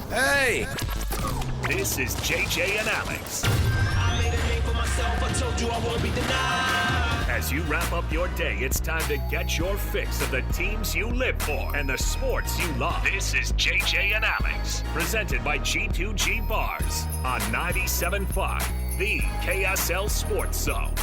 Hey! This is JJ and Alex. I made a name for myself, I told you I won't be denied. As you wrap up your day, it's time to get your fix of the teams you live for and the sports you love. This is JJ and Alex, presented by G2G Bars on 97.5, the KSL Sports Zone.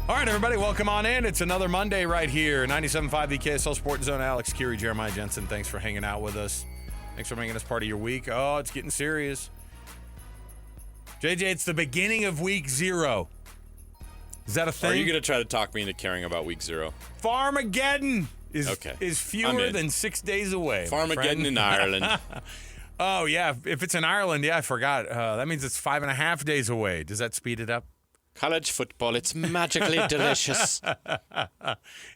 All right, everybody, welcome on in. It's another Monday right here. 97.5, the KSL Sports Zone. Alex, Kirry, Jeremiah, Jensen, thanks for hanging out with us. Thanks for making us part of your week. Oh, it's getting serious. JJ, it's the beginning of week 0. Is that a thing? Are you going to try to talk me into caring about week 0? Farmageddon is fewer than 6 days away. Farmageddon in Ireland. Oh, yeah. If it's in Ireland, yeah, I forgot. That means it's 5.5 days away. Does that speed it up? College football, it's magically delicious.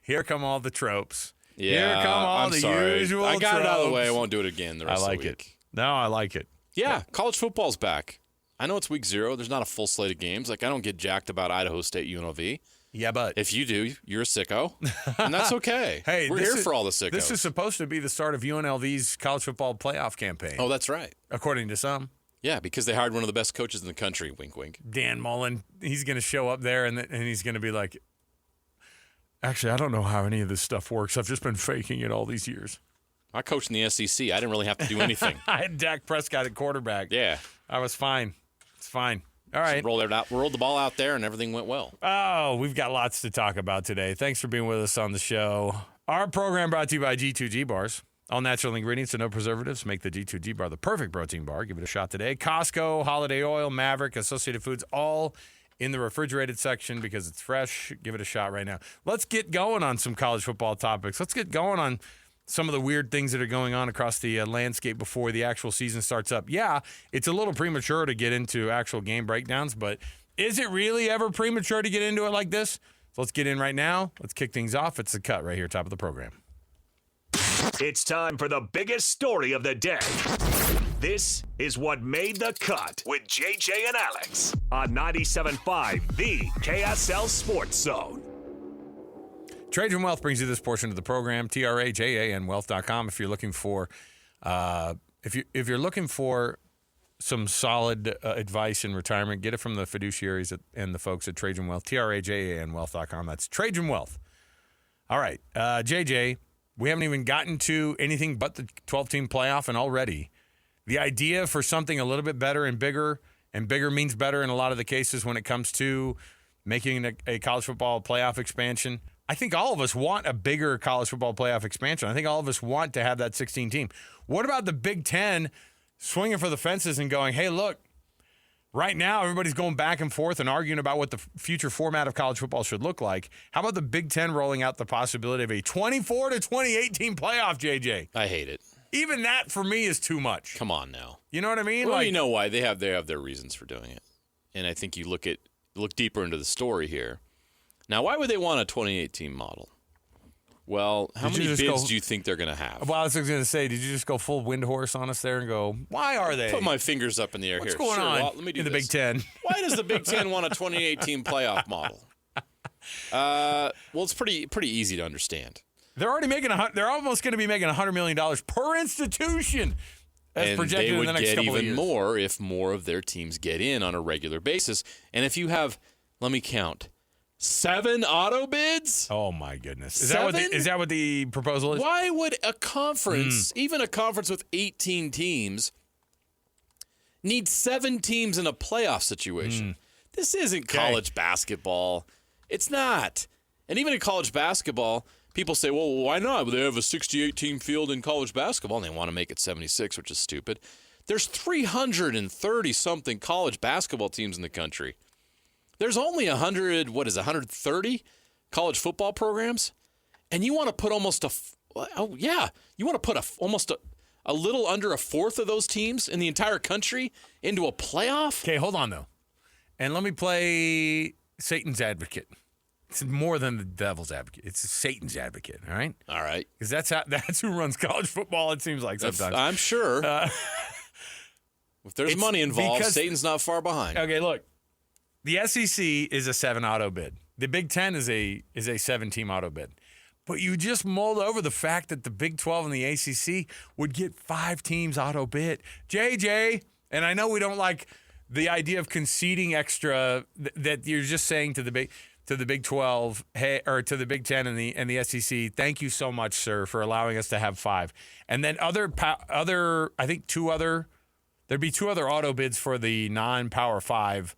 Here come all the tropes. Yeah, Here come all I'm the sorry. usual I got tropes. it out of the way. I won't do it again the rest of the week. I like it. No, I like it. Yeah, college football's back. I know it's week 0. There's not a full slate of games. Like, I don't get jacked about Idaho State UNLV. Yeah, but if you do, you're a sicko, and that's okay. Hey, we're here for all the sickos. This is supposed to be the start of UNLV's college football playoff campaign. Oh, that's right. According to some. Yeah, because they hired one of the best coaches in the country, wink, wink. Dan Mullen, he's going to show up there, and he's going to be like, actually, I don't know how any of this stuff works. I've just been faking it all these years. I coached in the SEC. I didn't really have to do anything. I had Dak Prescott at quarterback. Yeah. I was fine. It's fine. All right. So rolled the ball out there, and everything went well. Oh, we've got lots to talk about today. Thanks for being with us on the show. Our program brought to you by G2G Bars. All natural ingredients and no preservatives make the G2G bar the perfect protein bar. Give it a shot today. Costco, Holiday Oil, Maverick, Associated Foods, all in the refrigerated section because it's fresh. Give it a shot right now. Let's get going on some college football topics. Let's get going on some of the weird things that are going on across the landscape before the actual season starts up. Yeah, it's a little premature to get into actual game breakdowns, but is it really ever premature to get into it like this? So let's get in right now. Let's kick things off. It's the cut right here, top of the program. It's time for the biggest story of the day. This is what made the cut with JJ and Alex on 97.5, the KSL Sports Zone. Trajan Wealth brings you this portion of the program. TRAJANwealth.com. If you're looking for, if you're looking for some solid advice in retirement, get it from the fiduciaries and the folks at Trajan Wealth. TRAJANwealth.com. That's Trajan Wealth. All right, JJ. We haven't even gotten to anything but the 12-team playoff, and already the idea for something a little bit better and bigger means better in a lot of the cases when it comes to making a college football playoff expansion. I think all of us want a bigger college football playoff expansion. I think all of us want to have that 16 team. What about the Big Ten swinging for the fences and going, hey, look, right now everybody's going back and forth and arguing about what the future format of college football should look like. How about the Big Ten rolling out the possibility of a 24 to 28 team playoff, JJ? I hate it. Even that for me is too much. Come on now. You know what I mean? Well, you know why. They have their reasons for doing it. And I think you look deeper into the story here. Now, why would they want a 28 team model? Well, how many bids do you think they're going to have? Well, I was going to say, did you just go full Windhorse on us there and go, why are they? Put my fingers up in the air What's here. What's going on well, let me do in the this. Big Ten? Why does the Big Ten want a 28-team playoff model? Well, it's pretty easy to understand. They're almost going to be making $100 million per institution. That's projected in the next couple of years. And they would get even more if more of their teams get in on a regular basis. And if you have, let me count, 7 auto bids? Oh, my goodness. Is that what the proposal is? Why would a conference, even a conference with 18 teams, need 7 teams in a playoff situation? This isn't college basketball. It's not. And even in college basketball, people say, well, why not? They have a 68-team field in college basketball, and they want to make it 76, which is stupid. There's 330-something college basketball teams in the country. There's only 130 college football programs, and you want to put almost almost a little under a fourth of those teams in the entire country into a playoff? Okay, hold on, though. And let me play Satan's advocate. It's more than the devil's advocate. It's Satan's advocate, all right? All right. Because that's who runs college football, it seems like sometimes. I'm sure. If there's money involved, Satan's not far behind. Okay, look. The SEC is a 7 auto bid. The Big Ten is a 7-team auto bid. But you just mulled over the fact that the Big 12 and the ACC would get 5 teams auto bid. JJ, and I know we don't like the idea of conceding extra that you're just saying to the Big 12, hey, or to the Big 10 and the SEC, thank you so much, sir, for allowing us to have 5. And then I think there'd be 2 other auto bids for the non-Power 5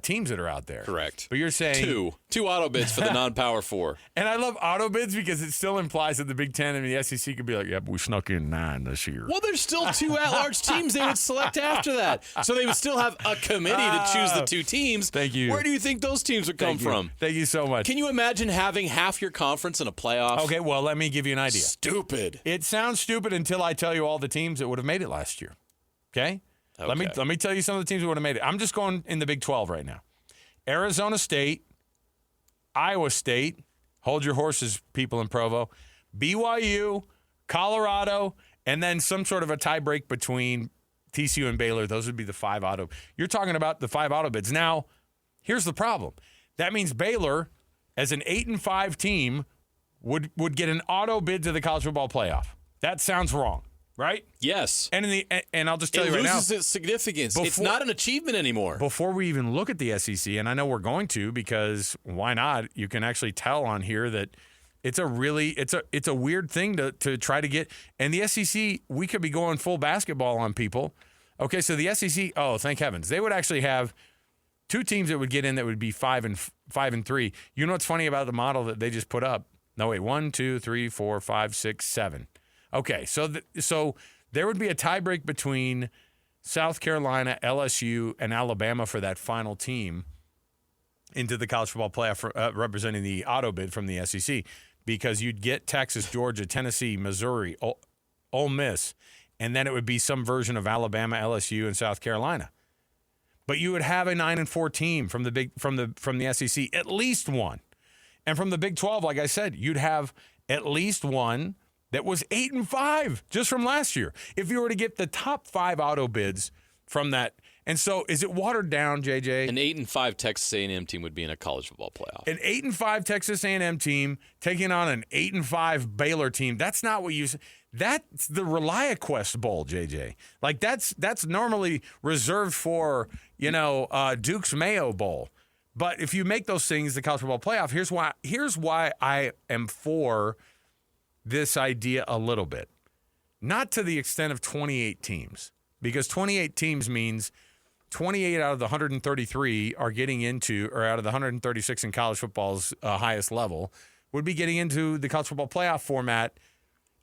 teams that are out there. Correct. But you're saying two auto bids for the non-Power 4. And I love auto bids because it still implies that the Big Ten and the SEC could be like, yeah, but we snuck in 9 this year. Well, there's still 2 at-large teams they would select after that. So they would still have a committee to choose the 2 teams. Thank you. Where do you think those teams would come from? Thank you so much. Can you imagine having half your conference in a playoff? Okay, well, let me give you an idea. Stupid. It sounds stupid until I tell you all the teams that would have made it last year. Okay? Let me tell you some of the teams that would have made it. I'm just going in the Big 12 right now. Arizona State, Iowa State, hold your horses, people in Provo, BYU, Colorado, and then some sort of a tie break between TCU and Baylor. Those would be the 5 auto. You're talking about the 5 auto bids. Now, here's the problem. That means Baylor, as an 8-5 team, would get an auto bid to the college football playoff. That sounds wrong, right? Yes. And I'll just tell you right now. It loses its significance. It's not an achievement anymore. Before we even look at the SEC, and I know we're going to because why not? You can actually tell on here that it's a weird thing to try to get. And the SEC, we could be going full basketball on people. Okay, so the SEC, oh, thank heavens. They would actually have 2 teams that would get in that would be 5 and 3. You know what's funny about the model that they just put up? No, wait, 1, 2, 3, 4, 5, 6, 7. Okay, so there would be a tiebreak between South Carolina, LSU, and Alabama for that final team into the college football playoff representing the auto bid from the SEC because you'd get Texas, Georgia, Tennessee, Missouri, Ole Miss, and then it would be some version of Alabama, LSU, and South Carolina. But you would have a 9-4 team from the SEC, at least one. And from the Big 12, like I said, you'd have at least one that was 8-5 just from last year. If you were to get the top 5 auto bids from that. And so is it watered down, JJ? An 8-5 Texas A&M team would be in a college football playoff. An 8-5 Texas A&M team taking on an 8-5 Baylor team. That's not what you – that's the ReliaQuest Bowl, JJ. Like that's normally reserved for, Duke's Mayo Bowl. But if you make those things the college football playoff, here's why I am for – this idea a little bit. Not to the extent of 28 teams, because 28 teams means 28 out of the 133 are getting into, or out of the 136 in college football's highest level, would be getting into the college football playoff format.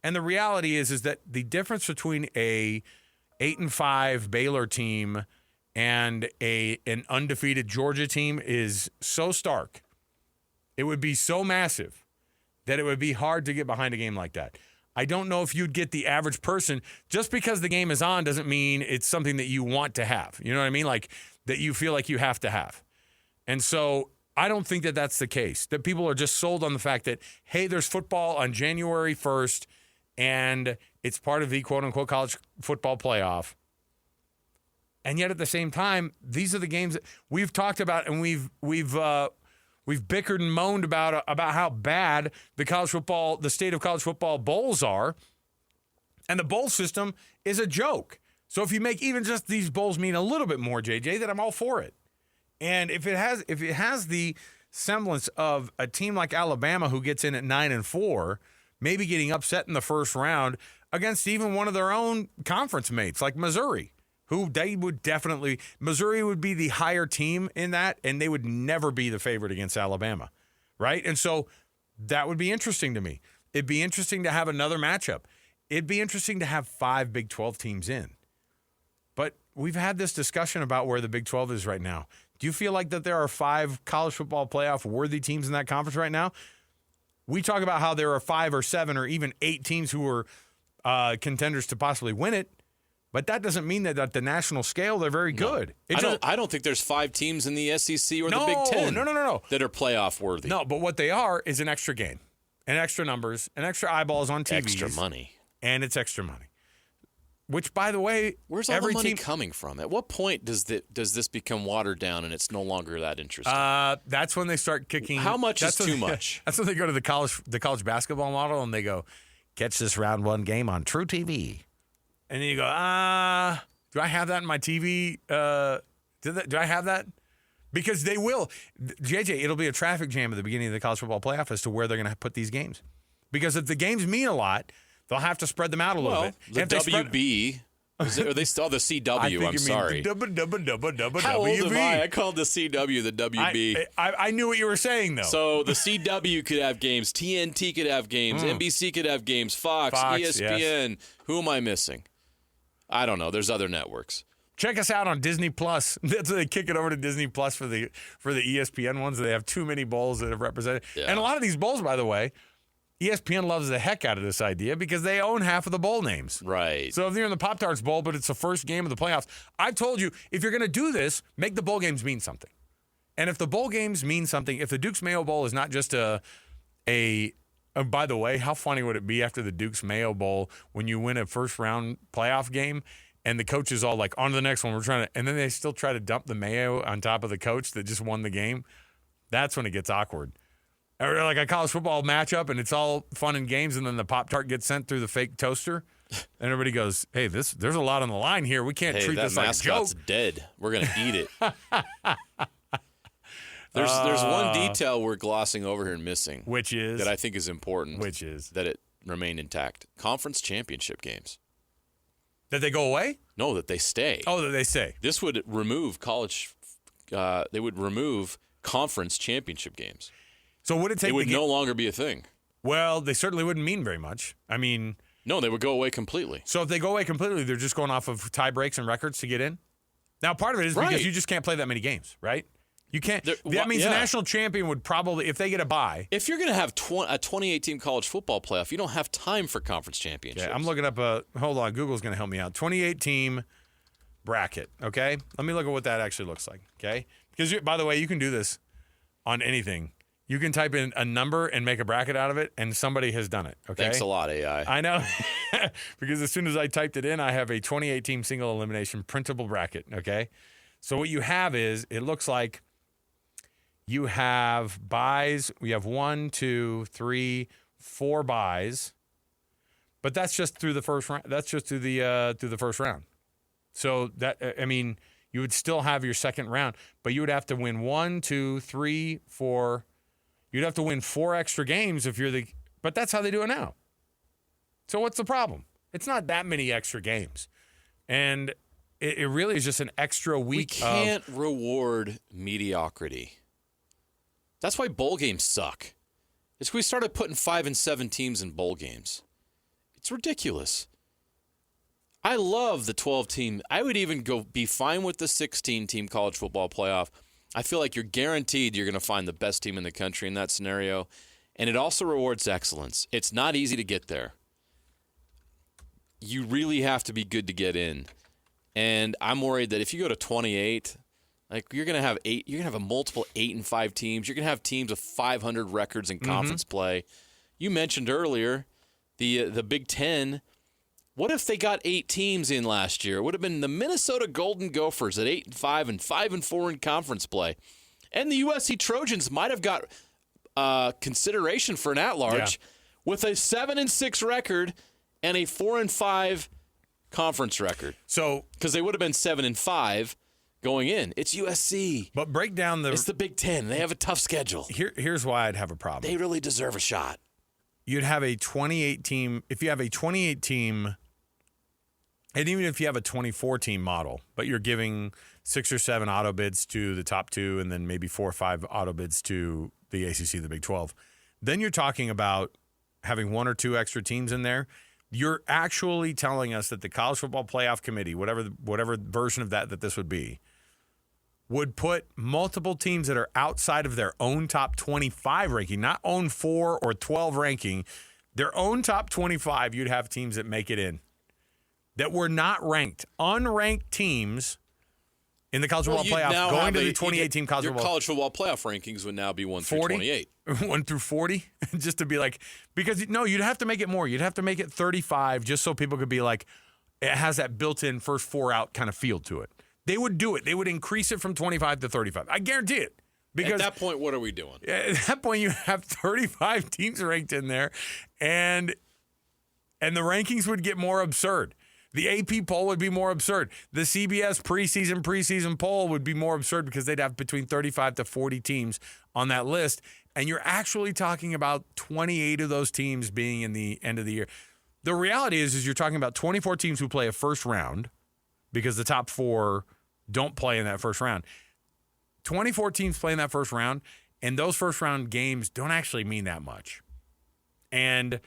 And the reality is that the difference between a 8-5 Baylor team and an undefeated Georgia team is so stark. It would be so massive that it would be hard to get behind a game like that. I don't know if you'd get the average person. Just because the game is on doesn't mean it's something that you want to have. You know what I mean? Like that you feel like you have to have. And so I don't think that that's the case, that people are just sold on the fact that, hey, there's football on January 1st and it's part of the quote-unquote college football playoff. And yet at the same time, these are the games that we've talked about and we've bickered and moaned about how bad the state of college football bowls are. And the bowl system is a joke. So if you make even just these bowls mean a little bit more, JJ, then I'm all for it. And if it has the semblance of a team like Alabama who gets in at 9-4, maybe getting upset in the first round against even one of their own conference mates like Missouri, who they would definitely – Missouri would be the higher team in that, and they would never be the favorite against Alabama, right? And so that would be interesting to me. It'd be interesting to have another matchup. It'd be interesting to have 5 Big 12 teams in. But we've had this discussion about where the Big 12 is right now. Do you feel like that there are 5 college football playoff worthy teams in that conference right now? We talk about how there are 5 or 7 or even 8 teams who are contenders to possibly win it. But that doesn't mean that at the national scale they're very good. I don't think there's 5 teams in the SEC or the Big Ten that are playoff worthy. No, but what they are is an extra game, and extra numbers, and extra eyeballs on TV. Extra money. And it's extra money. which, by the way, where's all every the money team coming from? At what point does this become watered down and it's no longer that interesting? That's when they start kicking. How much is too much? That's when they go to the college basketball model and they go, catch this round one game on True TV. And then you go, do I have that in my TV? Do I have that? Because they will. JJ, it'll be a traffic jam at the beginning of the college football playoff as to where they're going to put these games. Because if the games mean a lot, they'll have to spread them out a little bit. The WB. Are they still the CW? I'm sorry. How old am I? I called the CW the WB. I knew what you were saying, though. So the CW could have games. TNT could have games. NBC could have games. Fox ESPN. Yes. Who am I missing? I don't know. There's other networks. Check us out on Disney Plus. That's when they kick it over to Disney Plus for the ESPN ones. They have too many bowls that have represented. Yeah. And a lot of these bowls, by the way, ESPN loves the heck out of this idea because they own half of the bowl names. Right. So if you're in the Pop-Tarts Bowl, but it's the first game of the playoffs, I told you, if you're going to do this, make the bowl games mean something. And if the bowl games mean something, if the Duke's Mayo Bowl is not just by the way, how funny would it be after the Duke's Mayo Bowl when you win a first-round playoff game and the coach is all like, on to the next one, and then they still try to dump the mayo on top of the coach that just won the game? That's when it gets awkward. Or like a college football matchup, and it's all fun and games, and then the Pop-Tart gets sent through the fake toaster, and everybody goes, hey, there's a lot on the line here. We can't treat this like a joke. That mascot's dead. We're going to eat it. There's one detail we're glossing over here and missing. Which is? That I think is important. Which is? That it remain intact. Conference championship games. That they go away? No, that they stay. Oh, that they stay. This would remove they would remove conference championship games. So would it take? It would no longer be a thing. Well, they certainly wouldn't mean very much. I mean, no, they would go away completely. So if they go away completely, they're just going off of tie breaks and records to get in. Now, part of it is because you just can't play that many games, right? You can't. That means the national champion would probably, if they get a bye. If you're going to have a 28-team college football playoff, you don't have time for conference championships. Yeah, I'm looking up hold on, Google's going to help me out. 28-team bracket, okay? Let me look at what that actually looks like, okay? Because, by the way, you can do this on anything. You can type in a number and make a bracket out of it, and somebody has done it, okay? Thanks a lot, AI. I know. Because as soon as I typed it in, I have a 28-team single elimination printable bracket, okay? So what you have is, it looks like you have buys. We have 1, 2, 3, 4 buys, but that's just through the first round. That's just through the first round. So that, I mean, you would still have your second round, but you would have to win 1, 2, 3, 4. You'd have to win 4 extra games if you're but that's how they do it now. So what's the problem? It's not that many extra games. And it really is just an extra week. We can't reward mediocrity. That's why bowl games suck. It's we started putting 5 and 7 teams in bowl games. It's ridiculous. I love the 12-team. I would even be fine with the 16-team college football playoff. I feel like you're guaranteed you're going to find the best team in the country in that scenario. And it also rewards excellence. It's not easy to get there. You really have to be good to get in. And I'm worried that if you go to 28, like you're going to have a multiple 8 and 5 teams. You're going to have teams with 500 records in conference play. You mentioned earlier the Big Ten. What if they got 8 teams in last year? It would have been the Minnesota Golden Gophers at 8 and 5 and 5 and 4 in conference play. And the USC Trojans might have got consideration for an at-large with a 7 and 6 record and a 4 and 5 conference record. So because they would have been 7 and 5 going in. It's USC. But break down It's the Big Ten. They have a tough schedule. Here's why I'd have a problem. They really deserve a shot. You'd have a 28-team. If you have a 28-team, and even if you have a 24-team model, but you're giving 6 or 7 auto bids to the top 2 and then maybe 4 or 5 auto bids to the ACC, the Big 12, then you're talking about having 1 or 2 extra teams in there. You're actually telling us that the College Football Playoff Committee, whatever version of that this would be, would put multiple teams that are outside of their own top 25 ranking, not own 4 or 12 ranking, their own top 25, you'd have teams that make it in that were not ranked. Unranked teams in the college football playoff going to the 28-team college football. Your college football playoff rankings would now be 1 through 28. 1 through 40? Just to be like, because no, you'd have to make it more. You'd have to make it 35 just so people could be like, it has that built-in first 4 out kind of feel to it. They would do it. They would increase it from 25 to 35. I guarantee it. Because at that point, what are we doing? At that point, you have 35 teams ranked in there, and the rankings would get more absurd. The AP poll would be more absurd. The CBS preseason poll would be more absurd because they'd have between 35 to 40 teams on that list, and you're actually talking about 28 of those teams being in the end of the year. The reality is you're talking about 24 teams who play a first round because the top 4 don't play in that first round. 24 teams play in that first round, and those first round games don't actually mean that much. And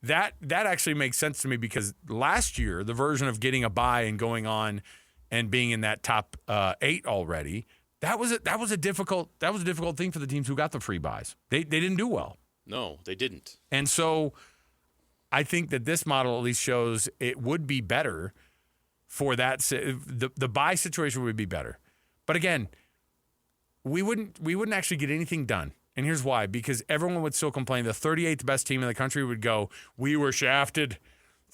that actually makes sense to me because last year, the version of getting a bye and going on and being in that top 8 already, that was a difficult thing for the teams who got the free buys. They didn't do well. No, they didn't. And so I think that this model at least shows it would be better for that. The buy situation would be better. But again, we wouldn't actually get anything done. And here's why. Because everyone would still complain. The 38th best team in the country would go, we were shafted.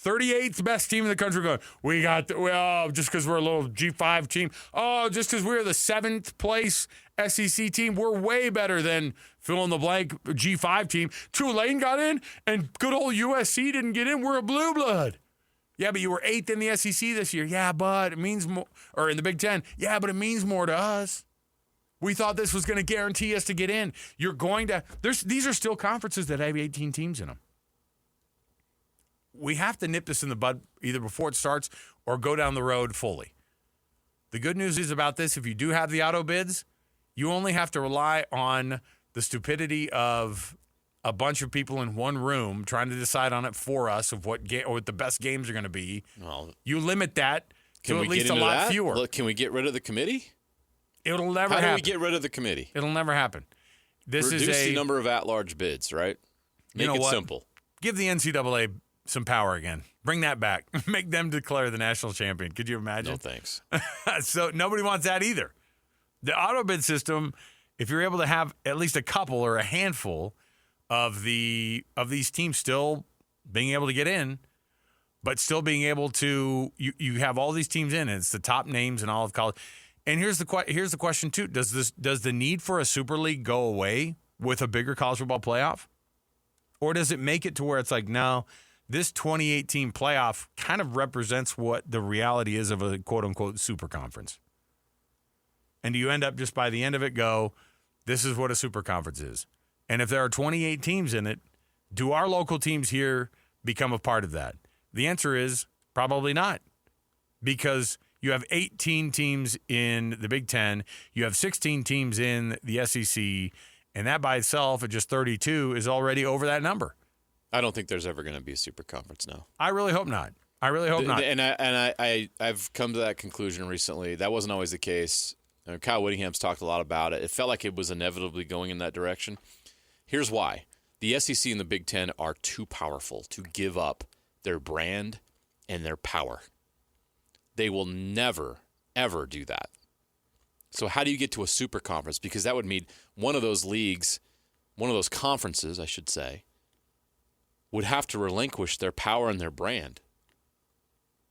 38th best team in the country would go, just because we're a little G5 team. Oh, just because we're the 7th place SEC team, we're way better than fill in the blank G5 team. Tulane got in and good old USC didn't get in. We're a blue blood. Yeah, but you were 8th in the SEC this year. Yeah, but it means more. Or in the Big Ten. Yeah, but it means more to us. We thought this was going to guarantee us to get in. You're going to – these are still conferences that have 18 teams in them. We have to nip this in the bud either before it starts or go down the road fully. The good news is about this, if you do have the auto bids, you only have to rely on the stupidity of a bunch of people in one room trying to decide on it for us of what the best games are going to be. Well, you limit that to at least a lot fewer. Look, can we get rid of the committee? It'll never happen. How do we get rid of the committee? It'll never happen. Reduce the number of at-large bids, right? Make it simple. Give the NCAA some power again. Bring that back. Make them declare the national champion. Could you imagine? No thanks. So nobody wants that either. The auto bid system, if you're able to have at least a couple or a handful of these teams still being able to get in, but still being able to, you have all these teams in, and it's the top names in all of college. And here's the question too: does the need for a Super League go away with a bigger college football playoff, or does it make it to where it's like, no, this 2018 playoff kind of represents what the reality is of a quote unquote super conference? And do you end up just by the end of it go, this is what a super conference is? And if there are 28 teams in it, do our local teams here become a part of that? The answer is probably not, because you have 18 teams in the Big Ten. You have 16 teams in the SEC. And that by itself, at just 32, is already over that number. I don't think there's ever going to be a super conference now. I really hope not. Not. And I've come to that conclusion recently. That wasn't always the case. Kyle Whittingham's talked a lot about it. It felt like it was inevitably going in that direction. Here's why. The SEC and the Big Ten are too powerful to give up their brand and their power. They will never, ever do that. So how do you get to a super conference? Because that would mean one of those leagues, one of those conferences, I should say, would have to relinquish their power and their brand.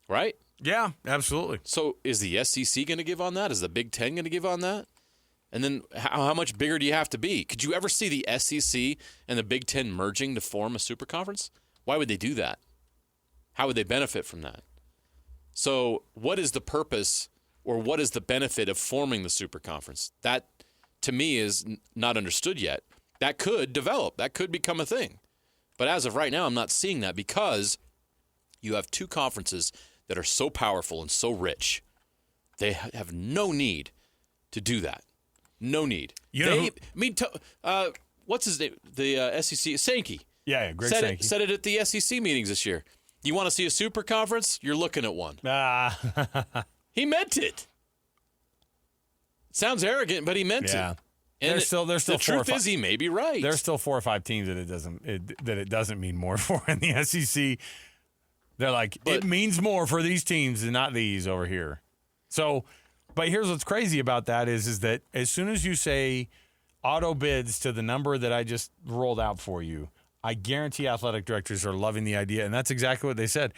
Right? Yeah, absolutely. So is the SEC going to give on that? Is the Big Ten going to give on that? And then how much bigger do you have to be? Could you ever see the SEC and the Big Ten merging to form a super conference? Why would they do that? How would they benefit from that? So what is the purpose or what is the benefit of forming the super conference? That, to me, is not understood yet. That could develop. That could become a thing. But as of right now, I'm not seeing that because you have two conferences that are so powerful and so rich. They have no need to do that. No need. What's his name? The SEC, Sankey. Yeah, Greg Sankey. Said it at the SEC meetings this year. You want to see a super conference? You're looking at one. He meant it. Sounds arrogant, but he meant it. And there's still the truth is he may be right. There's still 4 or 5 teams that it doesn't mean more for in the SEC. They're like, it means more for these teams and not these over here. So, but here's what's crazy about that is that as soon as you say auto bids to the number that I just rolled out for you, I guarantee athletic directors are loving the idea, and that's exactly what they said.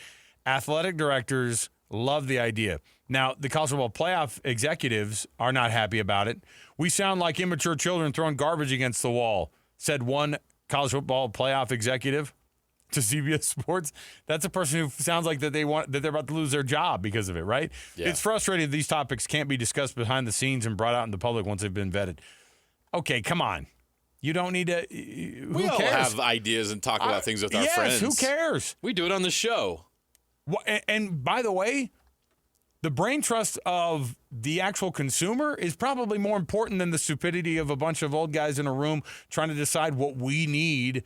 Athletic directors love the idea. Now, the college football playoff executives are not happy about it. We sound like immature children throwing garbage against the wall, said one college football playoff executive to CBS Sports. That's a person who sounds like that they're about to lose their job because of it, right? Yeah. It's frustrating that these topics can't be discussed behind the scenes and brought out in the public once they've been vetted. Okay, come on. You don't need to. We all cares? have ideas and talk about things with our yes, friends. Who cares? We do it on the show. And by the way, the brain trust of the actual consumer is probably more important than the stupidity of a bunch of old guys in a room trying to decide what we need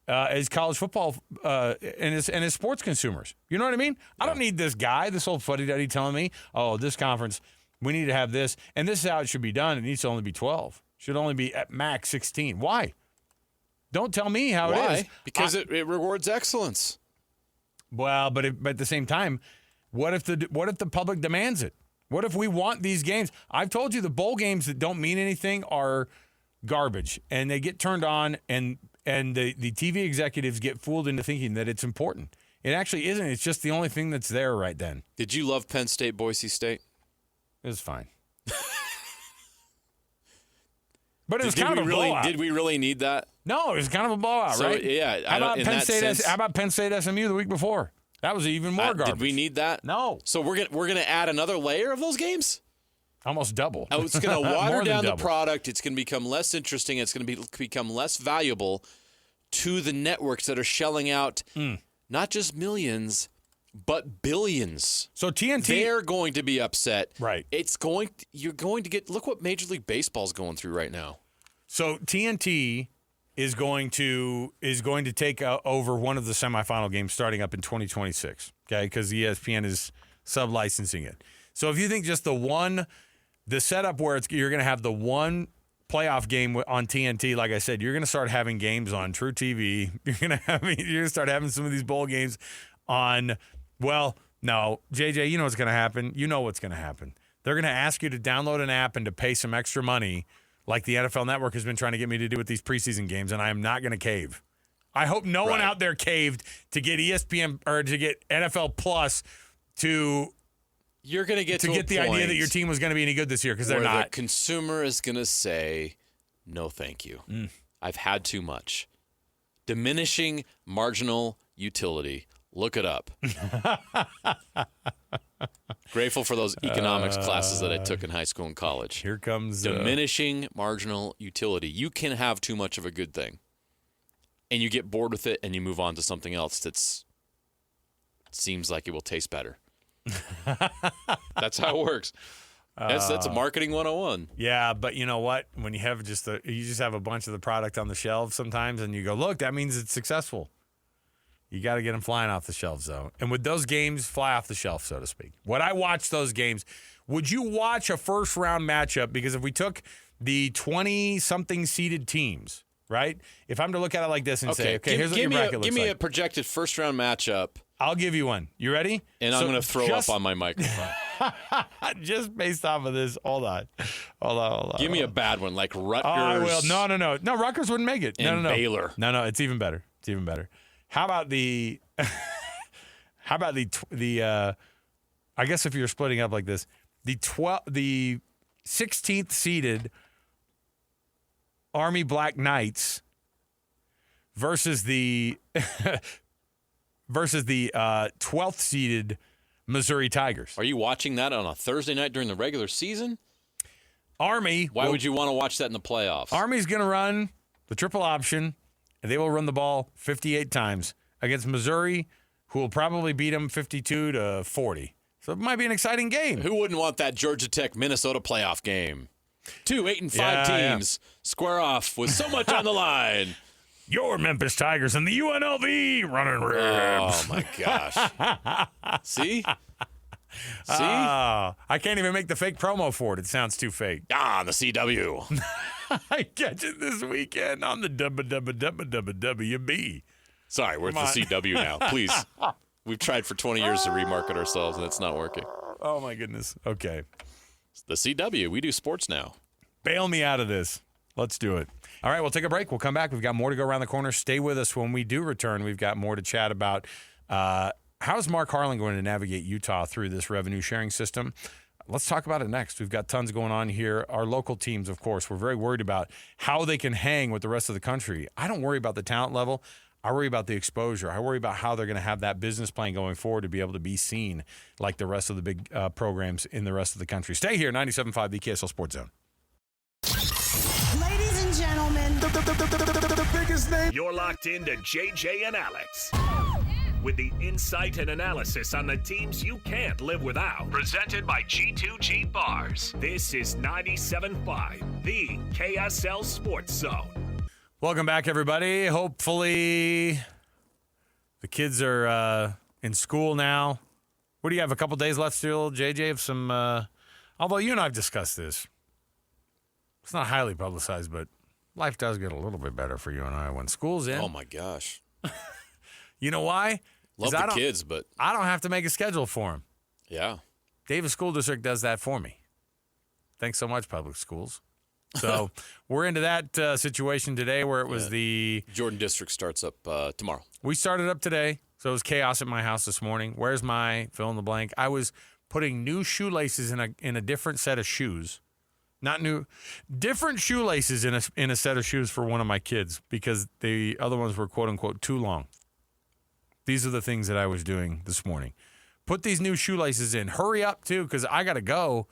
as college football and as sports consumers. You know what I mean? I don't need this guy, this old fuddy-duddy telling me, oh, this conference, we need to have this, and this is how it should be done. It needs to only be 12. Should only be at max 16. Why? Don't tell me how it is. Because it rewards excellence. Well, but at the same time, what if the public demands it? What if we want these games? I've told you the bowl games that don't mean anything are garbage, and they get turned on, and the TV executives get fooled into thinking that it's important. It actually isn't. It's just the only thing that's there right then. Did you love Penn State, Boise State? It was fine. But it was kind of a blowout. Did we really need that? No, it was kind of a blowout, right? Yeah. How about Penn State SMU the week before? That was even more garbage. Did we need that? No. So we're gonna add another layer of those games? Almost double. Oh, it's going to water down the double. product. It's going to become less interesting. It's going to become less valuable to the networks that are shelling out not just millions, but billions. So TNT, they're going to be upset. Right. You're going to get. Look what Major League Baseball's going through right now. So TNT is going to take over one of the semifinal games starting up in 2026. Okay, because ESPN is sub-licensing it. So if you think just the setup where you're going to have the one playoff game on TNT, like I said, you're going to start having games on True TV. You're going to start having some of these bowl games on. Well, no, JJ, you know what's going to happen. You know what's going to happen. They're going to ask you to download an app and to pay some extra money, like the NFL Network has been trying to get me to do with these preseason games, and I am not going to cave. I hope no one out there caved to get ESPN or to get NFL Plus to. You're going to get the idea that your team was going to be any good this year because they're not. The consumer is going to say, no, thank you. I've had too much. Diminishing marginal utility. Look it up. Grateful for those economics classes that I took in high school and college. Here comes diminishing marginal utility. You can have too much of a good thing, and you get bored with it, and you move on to something else that seems like it will taste better. That's how it works. That's a marketing 101. Yeah, but you know what? When you have you just have a bunch of the product on the shelves sometimes, and you go, look, that means it's successful. You got to get them flying off the shelves, though. And would those games fly off the shelf, so to speak? Would I watch those games? Would you watch a first-round matchup? Because if we took the 20-something seeded teams, right? If I'm to look at it like this and say, okay, here's what your bracket looks like. Give me a projected first-round matchup. I'll give you one. You ready? And I'm going to throw up on my microphone. Just based off of this. Hold on. Give me a bad one, like Rutgers. Oh, I will. No. No, Rutgers wouldn't make it. No. Baylor. No, it's even better. How about the I guess if you're splitting up like this, the 16th seeded Army Black Knights versus the 12th seeded Missouri Tigers. Are you watching that on a Thursday night during the regular season? Army. Why would you want to watch that in the playoffs? Army's going to run the triple option, and they will run the ball 58 times against Missouri, who will probably beat them 52-40. So it might be an exciting game. Who wouldn't want that Georgia Tech Minnesota playoff game? 2 8-5 teams square off with so much on the line. Your Memphis Tigers and the UNLV running ribs. Oh, my gosh. See? I can't even make the fake promo for it. It sounds too fake. The CW. I catch it this weekend on the WB. Sorry, we're at the CW now. Please. We've tried for 20 years to remarket ourselves, and it's not working. Oh, my goodness. Okay. The CW. We do sports now. Bail me out of this. Let's do it. All right, we'll take a break. We'll come back. We've got more to go around the corner. Stay with us when we do return. We've got more to chat about How's Mark Harlan going to navigate Utah through this revenue sharing system? Let's talk about it next. We've got tons going on here. Our local teams, of course, we're very worried about how they can hang with the rest of the country. I don't worry about the talent level. I worry about the exposure. I worry about how they're going to have that business plan going forward to be able to be seen like the rest of the big programs in the rest of the country. Stay here, 97.5, the KSL Sports Zone. Ladies and gentlemen, the biggest name. You're locked into JJ and Alex with the insight and analysis on the teams you can't live without. Presented by G2G Bars. This is 97.5, the KSL Sports Zone. Welcome back, everybody. Hopefully the kids are in school now. What do you have, a couple days left still, JJ, of some although you and I have discussed this. It's not highly publicized, but life does get a little bit better for you and I when school's in. Oh, my gosh. You know why? Love the kids, but I don't have to make a schedule for them. yeah. Davis School District does that for me. Thanks so much, public schools. So we're into that situation today where it was the Jordan District starts up tomorrow. We started up today, so it was chaos at my house this morning. Where's my fill in the blank? I was putting new shoelaces in a different set of shoes. Not new, different shoelaces in a set of shoes for one of my kids because the other ones were quote unquote too long. These are the things that I was doing this morning. Put these new shoelaces in. Hurry up too, because I gotta go.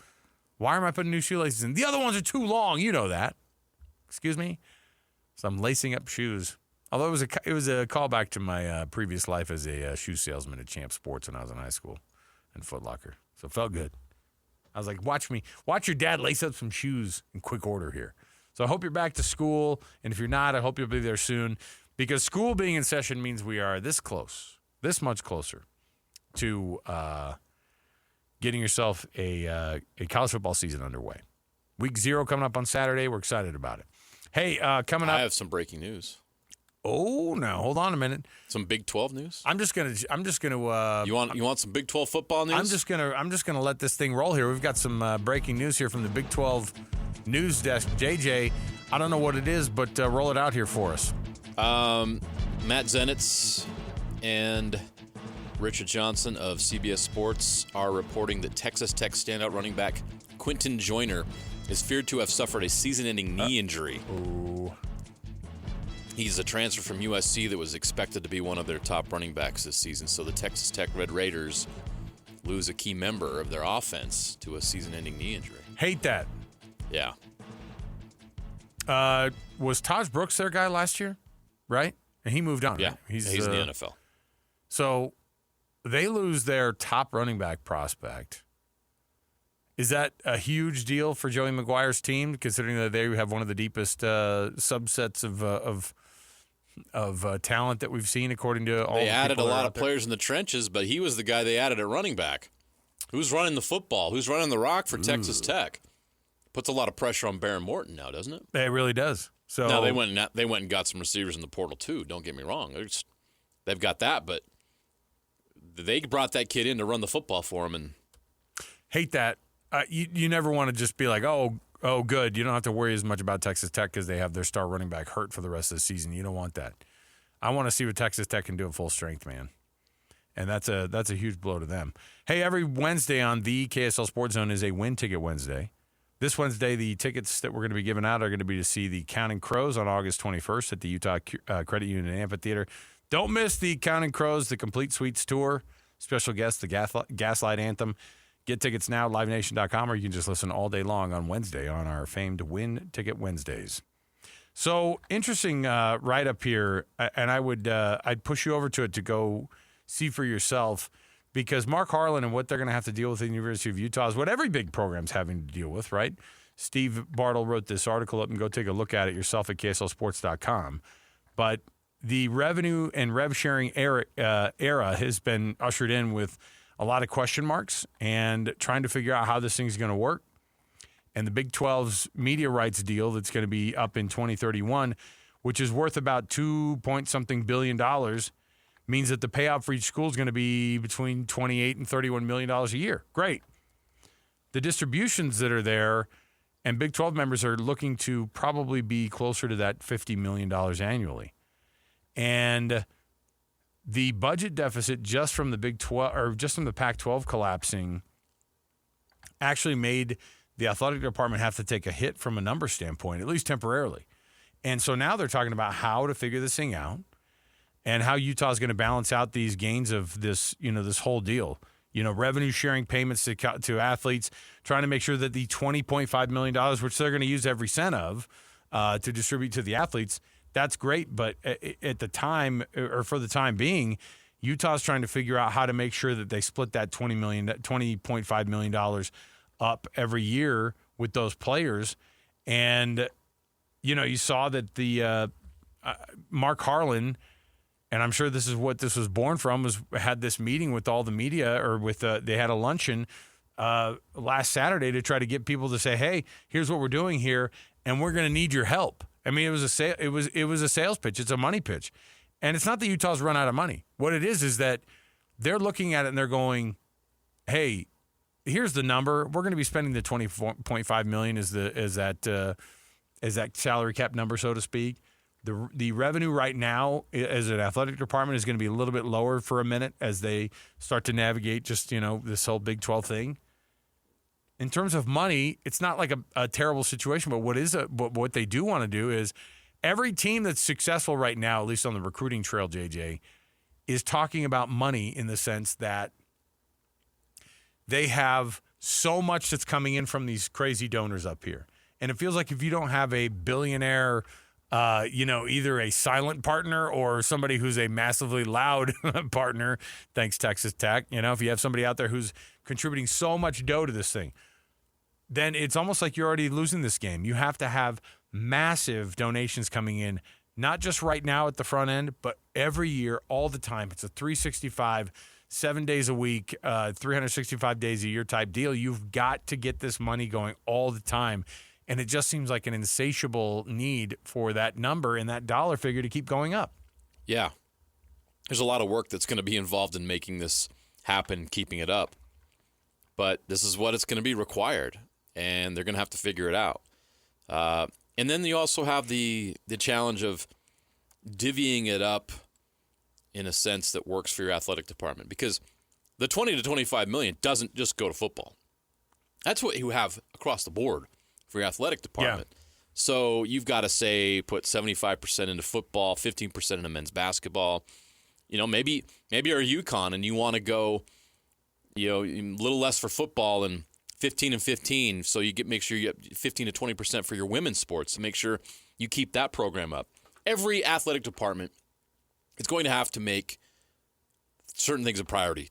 Why am I putting new shoelaces in? The other ones are too long. You know that. Excuse me. So I'm lacing up shoes. Although it was a callback to my previous life as a shoe salesman at Champ Sports when I was in high school and Foot Locker. So it felt good. I was like, watch your dad lace up some shoes in quick order here. So I hope you're back to school. And if you're not, I hope you'll be there soon. Because school being in session means we are this much closer to getting yourself a college football season underway. Week 0 coming up on Saturday. We're excited about it. Hey, coming up. I have some breaking news. Oh, no. Hold on a minute. Some Big 12 news? I'm just gonna You want some Big 12 football news? I'm just gonna let this thing roll here. We've got some breaking news here from the Big 12 news desk. JJ, I don't know what it is, but roll it out here for us. Matt Zenitz and Richard Johnson of CBS Sports are reporting that Texas Tech standout running back Quentin Joyner is feared to have suffered a season-ending knee injury. Ooh. He's a transfer from USC that was expected to be one of their top running backs this season, so the Texas Tech Red Raiders lose a key member of their offense to a season-ending knee injury. Hate that. Yeah. Was Taj Brooks their guy last year? Right? And he moved on. Yeah, Right? he's in the NFL. So they lose their top running back prospect. Is that a huge deal for Joey McGuire's team, considering that they have one of the deepest subsets of talent that we've seen, according to all They the added a people that are lot out of there? players in the trenches, but he was the guy they added at running back. Who's running the football? Who's running the rock for Texas Tech? Puts a lot of pressure on Barron Morton now, doesn't it? It really does. So Now, they went and got some receivers in the portal, too. Don't get me wrong. They've got that, but they brought that kid in to run the football for him. And hate that. You never want to just be like, oh, good. You don't have to worry as much about Texas Tech because they have their star running back hurt for the rest of the season. You don't want that. I want to see what Texas Tech can do at full strength, man. And that's a huge blow to them. Hey, every Wednesday on the KSL Sports Zone is a Win Ticket Wednesday. This Wednesday, the tickets that we're going to be giving out are going to be to see the Counting Crows on August 21st at the Utah Credit Union Amphitheater. Don't miss the Counting Crows, the Complete Suites Tour. Special guest, the Gaslight Anthem. Get tickets now at livenation.com, or you can just listen all day long on Wednesday on our famed Win Ticket Wednesdays. So interesting write-up here, and I'd push you over to it to go see for yourself, because Mark Harlan and what they're going to have to deal with at the University of Utah is what every big program's having to deal with, right? Steve Bartle wrote this article up, and go take a look at it yourself at KSLSports.com. But the revenue and rev sharing era has been ushered in with a lot of question marks and trying to figure out how this thing's going to work. And the Big 12's media rights deal that's going to be up in 2031, which is worth about $2-something billion, means that the payout for each school is going to be between $28 and $31 million a year. Great. The distributions that are there, and Big 12 members are looking to probably be closer to that $50 million annually. And the budget deficit just from the Big 12 or just from the Pac-12 collapsing actually made the athletic department have to take a hit from a number standpoint, at least temporarily. And so now they're talking about how to figure this thing out and how Utah's going to balance out these gains of this, this whole deal. Revenue sharing payments to athletes, trying to make sure that the $20.5 million, which they're going to use every cent of to distribute to the athletes, that's great. But at the time, or for the time being, Utah's trying to figure out how to make sure that they split that $20.5 million up every year with those players. And, you saw that the Mark Harlan, and I'm sure this is what this was born from, had this meeting with all the media, or they had a luncheon last Saturday to try to get people to say, hey, here's what we're doing here, and we're going to need your help. I mean, it was a sales pitch. It's a money pitch. And it's not that Utah's run out of money. What it is that they're looking at it and they're going, hey, here's the number. We're going to be spending the $20.5 million as that salary cap number, so to speak. The revenue right now as an athletic department is going to be a little bit lower for a minute as they start to navigate just, this whole Big 12 thing. In terms of money, it's not like a terrible situation, but what they do want to do is every team that's successful right now, at least on the recruiting trail, JJ, is talking about money in the sense that they have so much that's coming in from these crazy donors up here. And it feels like if you don't have a billionaire, either a silent partner or somebody who's a massively loud partner, thanks Texas Tech, if you have somebody out there who's contributing so much dough to this thing, then it's almost like you're already losing this game. You have to have massive donations coming in, not just right now at the front end, but every year, all the time. It's a 365, 7 days a week, 365 days a year type deal. You've got to get this money going all the time. And it just seems like an insatiable need for that number and that dollar figure to keep going up. Yeah. There's a lot of work that's going to be involved in making this happen, keeping it up. But this is what it's going to be required, and they're going to have to figure it out. And then you also have the challenge of divvying it up in a sense that works for your athletic department, because the 20 to 25 million doesn't just go to football. That's what you have across the board for your athletic department. Yeah. So you've got to say put 75% into football, 15% into men's basketball. Maybe you're a UConn and you want to go, a little less for football and 15 and 15. So make sure you get 15 to 20% for your women's sports to make sure you keep that program up. Every athletic department is going to have to make certain things a priority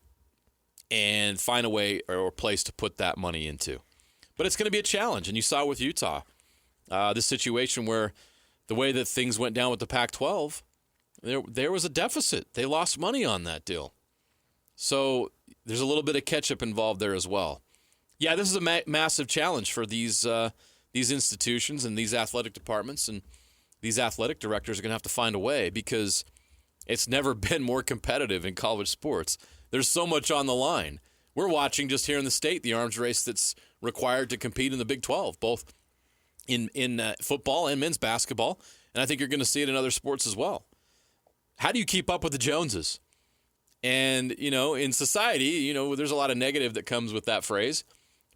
and find a way or place to put that money into. But it's going to be a challenge, and you saw with Utah, this situation where the way that things went down with the Pac-12, there was a deficit. They lost money on that deal. So there's a little bit of catch-up involved there as well. Yeah, this is a massive challenge for these institutions and these athletic departments, and these athletic directors are going to have to find a way, because it's never been more competitive in college sports. There's so much on the line. We're watching just here in the state the arms race that's required to compete in the Big 12, both in football and men's basketball, and I think you're going to see it in other sports as well. How do you keep up with the Joneses? And, in society, there's a lot of negative that comes with that phrase,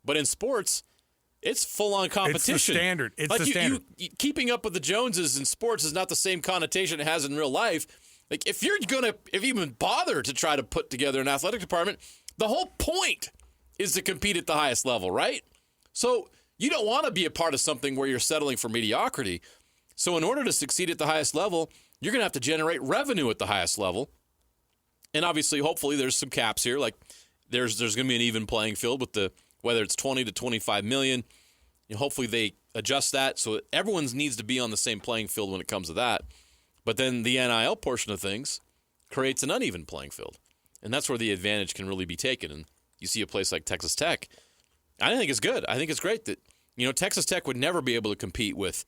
but in sports, it's full-on competition. It's the standard. It's the standard. Keeping up with the Joneses in sports is not the same connotation it has in real life. Like, if you even bother to try to put together an athletic department, the whole point is to compete at the highest level, right? So you don't want to be a part of something where you're settling for mediocrity. So in order to succeed at the highest level, you're going to have to generate revenue at the highest level. And obviously, hopefully, there's some caps here. Like, there's going to be an even playing field with whether it's 20 to 25 million. Hopefully, they adjust that so everyone needs to be on the same playing field when it comes to that. But then the NIL portion of things creates an uneven playing field. And that's where the advantage can really be taken. And you see a place like Texas Tech. I think it's good. I think it's great that, Texas Tech would never be able to compete with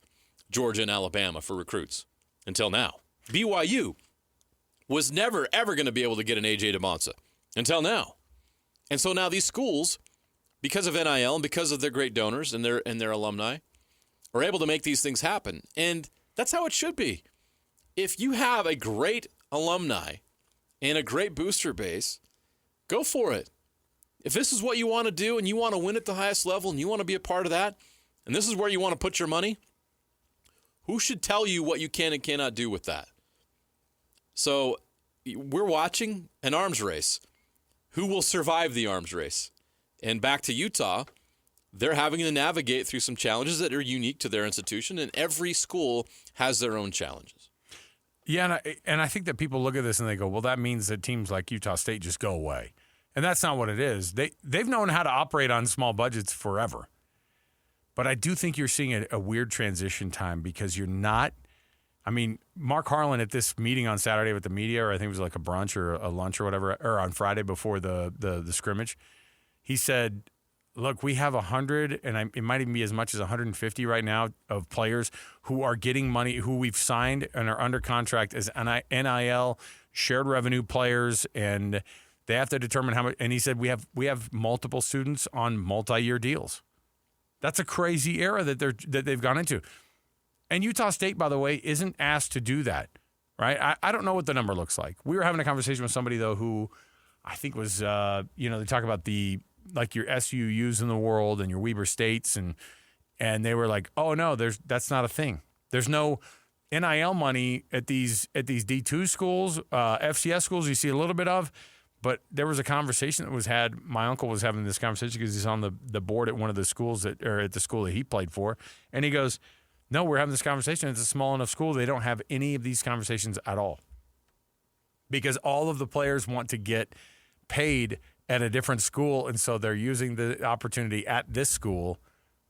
Georgia and Alabama for recruits until now. BYU was never, ever going to be able to get an A.J. DeMonsa until now. And so now these schools, because of NIL and because of their great donors and their alumni, are able to make these things happen. And that's how it should be. If you have a great alumni and a great booster base, go for it. If this is what you want to do and you want to win at the highest level and you want to be a part of that, and this is where you want to put your money, who should tell you what you can and cannot do with that? So we're watching an arms race. Who will survive the arms race? And back to Utah, they're having to navigate through some challenges that are unique to their institution, and every school has their own challenges. Yeah, and I think that people look at this and they go, well, that means that teams like Utah State just go away. And that's not what it is. They've known how to operate on small budgets forever. But I do think you're seeing a weird transition time because you're not – I mean, Mark Harlan at this meeting on Saturday with the media, or I think it was like a brunch or a lunch or whatever, or on Friday before the scrimmage, he said, look, we have 100, and it might even be as much as 150 right now of players who are getting money, who we've signed and are under contract as NIL, shared revenue players, and – they have to determine how much, and he said we have multiple students on multi-year deals. That's a crazy era that they've gone into. And Utah State, by the way, isn't asked to do that, right? I don't know what the number looks like. We were having a conversation with somebody though who I think was they talk about your SUUs in the world and your Weber States and they were like, oh no, that's not a thing. There's no NIL money at these D2 schools, FCS schools. You see a little bit of. But there was a conversation that was had. My uncle was having this conversation because he's on the board at one of the schools at the school that he played for. And he goes, no, we're having this conversation. It's a small enough school. They don't have any of these conversations at all. Because all of the players want to get paid at a different school. And so they're using the opportunity at this school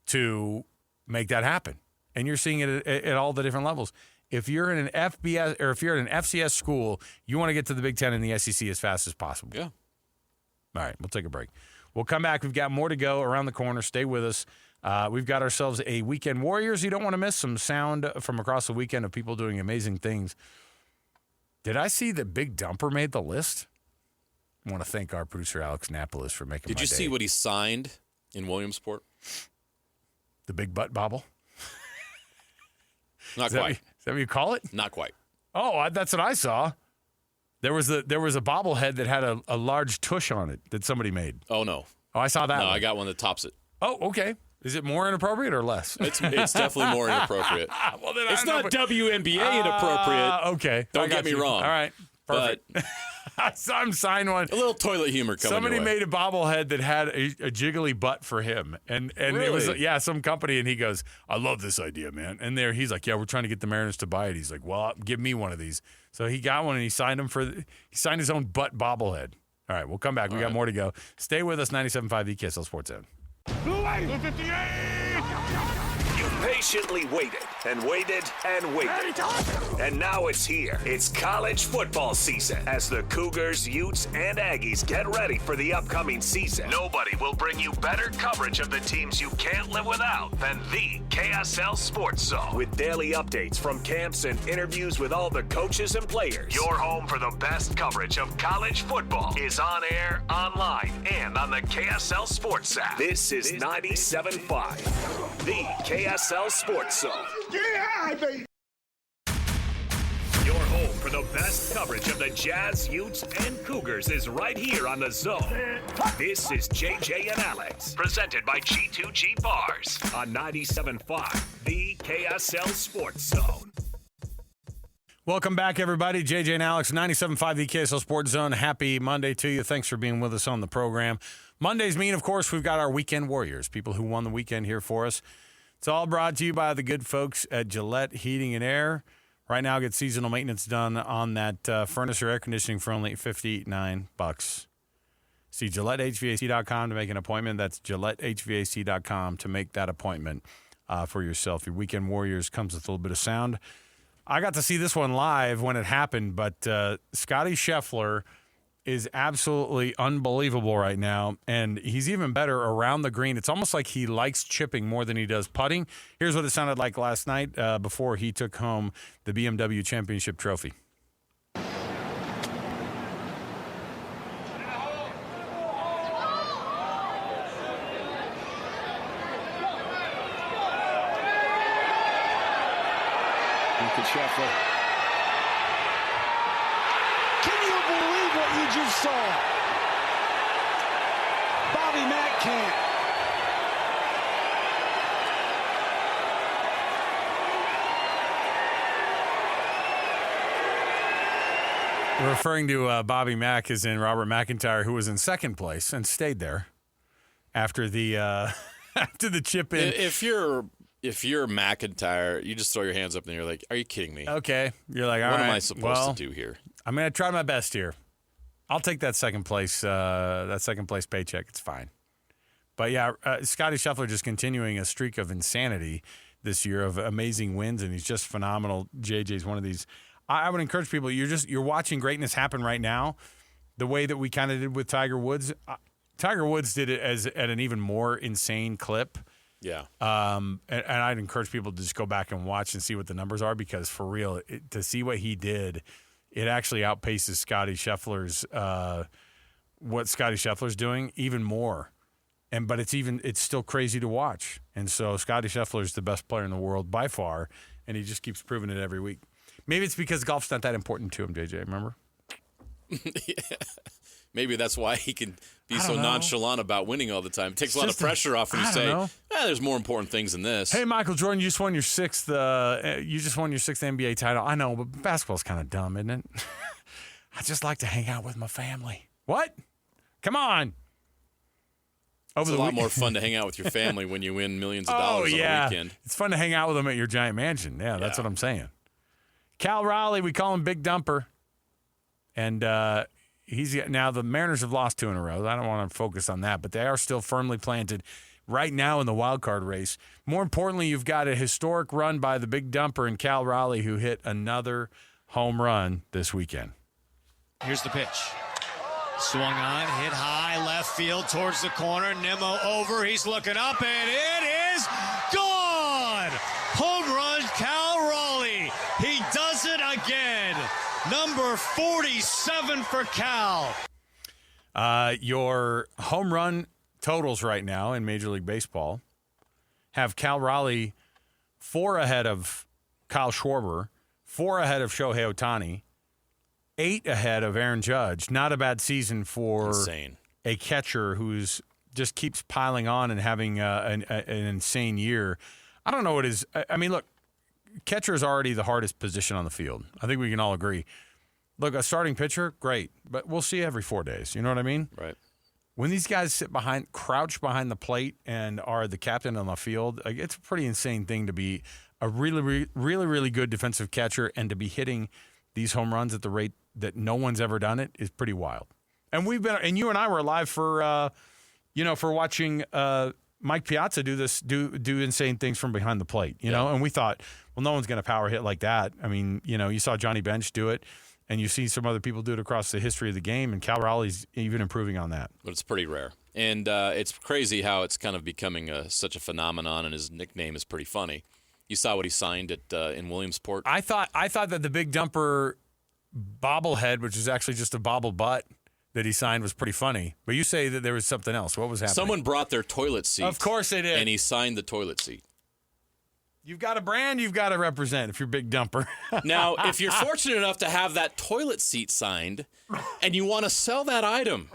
to make that happen. And you're seeing it at all the different levels. If you're in an FBS or if you're in an FCS school, you want to get to the Big Ten and the SEC as fast as possible. Yeah. All right, we'll take a break. We'll come back. We've got more to go around the corner. Stay with us. We've got ourselves a Weekend Warriors. You don't want to miss some sound from across the weekend of people doing amazing things. Did I see that Big Dumper made the list? I want to thank our producer, Alex Napolis, for making my day. Did you see what he signed in Williamsport? The Big Butt Bobble? Not quite. Is that what you call it? Not quite. Oh, that's what I saw. There was a bobblehead that had a large tush on it that somebody made. Oh, no. Oh, I saw that No, one. I got one that tops it. Oh, okay. Is it more inappropriate or less? It's definitely more inappropriate. Well, then It's not WNBA inappropriate. Okay. Don't get me wrong. All right. Perfect. But I saw him sign one. a little toilet humor coming Somebody your way. made a bobblehead that had a jiggly butt for him. And it was, Really? some company. And he goes, I love this idea, man. And he's like, yeah, we're trying to get the Mariners to buy it. He's like, well, give me one of these. So he got one and he signed his own butt bobblehead. All right, we'll come back. We got more to go. Stay with us, 97.5 EKSL Sports Zone. You patiently waited and waited and waited. And now it's here. It's college football season. As the Cougars, Utes, and Aggies get ready for the upcoming season, nobody will bring you better coverage of the teams you can't live without than the KSL Sports Zone. With daily updates from camps and interviews with all the coaches and players, your home for the best coverage of college football is on air, online, and on the KSL Sports app. This is 97.5, the KSL Sports Zone. Yeah, baby. Your home for the best coverage of the Jazz, Utes, and Cougars is right here on the Zone. This is JJ and Alex, presented by G2G Bars on 97.5, the KSL Sports Zone. Welcome back, everybody. JJ and Alex, 97.5 the KSL Sports Zone. Happy Monday to you. Thanks for being with us on the program. Mondays mean, of course, we've got our Weekend Warriors, people who won the weekend here for us. It's all brought to you by the good folks at Gillette Heating and Air. Right now, get seasonal maintenance done on that furnace or air conditioning for only $59. See GilletteHVAC.com to make an appointment. That's GilletteHVAC.com to make that appointment for yourself. Your Weekend Warriors comes with a little bit of sound. I got to see this one live when it happened, but Scotty Scheffler is absolutely unbelievable right now, and he's even better around the green. It's almost like he likes chipping more than he does putting. Here's what it sounded like last night before he took home the BMW Championship trophy. Can you believe as you saw. Bobby Mack can't. Referring to Bobby Mack as in Robert McIntyre, who was in second place and stayed there after the after the chip in. If you're McIntyre, you just throw your hands up and you're like, "Are you kidding me?" Okay, you're like, all what right, am I supposed to do here? I'm gonna try my best here. I'll take that second place paycheck. It's fine. But yeah, Scotty Scheffler just continuing a streak of insanity this year of amazing wins, and he's just phenomenal. JJ's one of these. I would encourage people. You're watching greatness happen right now, the way that we kind of did with Tiger Woods. Tiger Woods did it at an even more insane clip. Yeah. And I'd encourage people to just go back and watch and see what the numbers are, because for real, to see what he did, it actually outpaces Scotty Scheffler's what Scotty Scheffler's doing even more. But it's still crazy to watch. And so Scotty Scheffler is the best player in the world by far, and he just keeps proving it every week. Maybe it's because golf's not that important to him, JJ, remember? Yeah. Maybe that's why he can be so nonchalant about winning all the time. It takes a lot of pressure off when you say, there's more important things than this. Hey, Michael Jordan, you just won your sixth NBA title. I know, but basketball's kind of dumb, isn't it? I just like to hang out with my family. What? Come on. It's a lot more fun to hang out with your family when you win millions of dollars on a weekend. It's fun to hang out with them at your giant mansion. Yeah, that's what I'm saying. Cal Raleigh, we call him Big Dumper. And now the Mariners have lost 2 in a row. I don't want to focus on that, but they are still firmly planted right now in the wild card race. More importantly, you've got a historic run by the Big Dumper and Cal Raleigh, who hit another home run this weekend. Here's the pitch. Swung on, hit high, left field towards the corner. Nimmo over, he's looking up, and it is gone! Home run, Cal Raleigh. He does it again. Number 47 for Cal. Your home run totals right now in Major League Baseball have Cal Raleigh 4 ahead of Kyle Schwarber, 4 ahead of Shohei Ohtani, 8 ahead of Aaron Judge. Not a bad season for a catcher who's just keeps piling on and having an insane year. I don't know what is. I mean, look, catcher is already the hardest position on the field. I think we can all agree. Look, a starting pitcher, great, but we'll see every 4 days. You know what I mean? Right. When these guys crouch behind the plate and are the captain on the field, it's a pretty insane thing to be a really, really, really good defensive catcher and to be hitting these home runs at the rate that no one's ever done it is pretty wild. And you and I were alive for watching Mike Piazza do insane things from behind the plate, you know, and we thought, well, no one's going to power hit like that. I mean, you saw Johnny Bench do it, and you see some other people do it across the history of the game, and Cal Raleigh's even improving on that. But it's pretty rare. And it's crazy how it's kind of becoming such a phenomenon, and his nickname is pretty funny. You saw what he signed in Williamsport? I thought that the Big Dumper bobblehead, which is actually just a bobble butt, that he signed was pretty funny. But you say that there was something else. What was happening? Someone brought their toilet seat. Of course they did. And he signed the toilet seat. You've got a brand you've got to represent if you're Big Dumper. Now, if you're fortunate enough to have that toilet seat signed and you want to sell that item,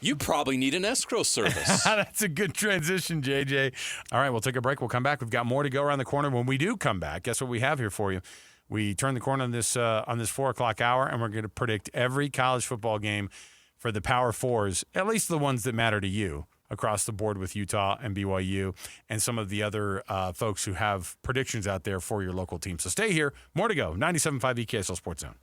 you probably need an escrow service. That's a good transition, JJ. All right, we'll take a break. We'll come back. We've got more to go around the corner. When we do come back, guess what we have here for you? We turn the corner on this 4 o'clock hour, and we're going to predict every college football game for the Power Fours, at least the ones that matter to you, across the board with Utah and BYU and some of the other folks who have predictions out there for your local team. So stay here. More to go. 97.5 EKSL Sports Zone.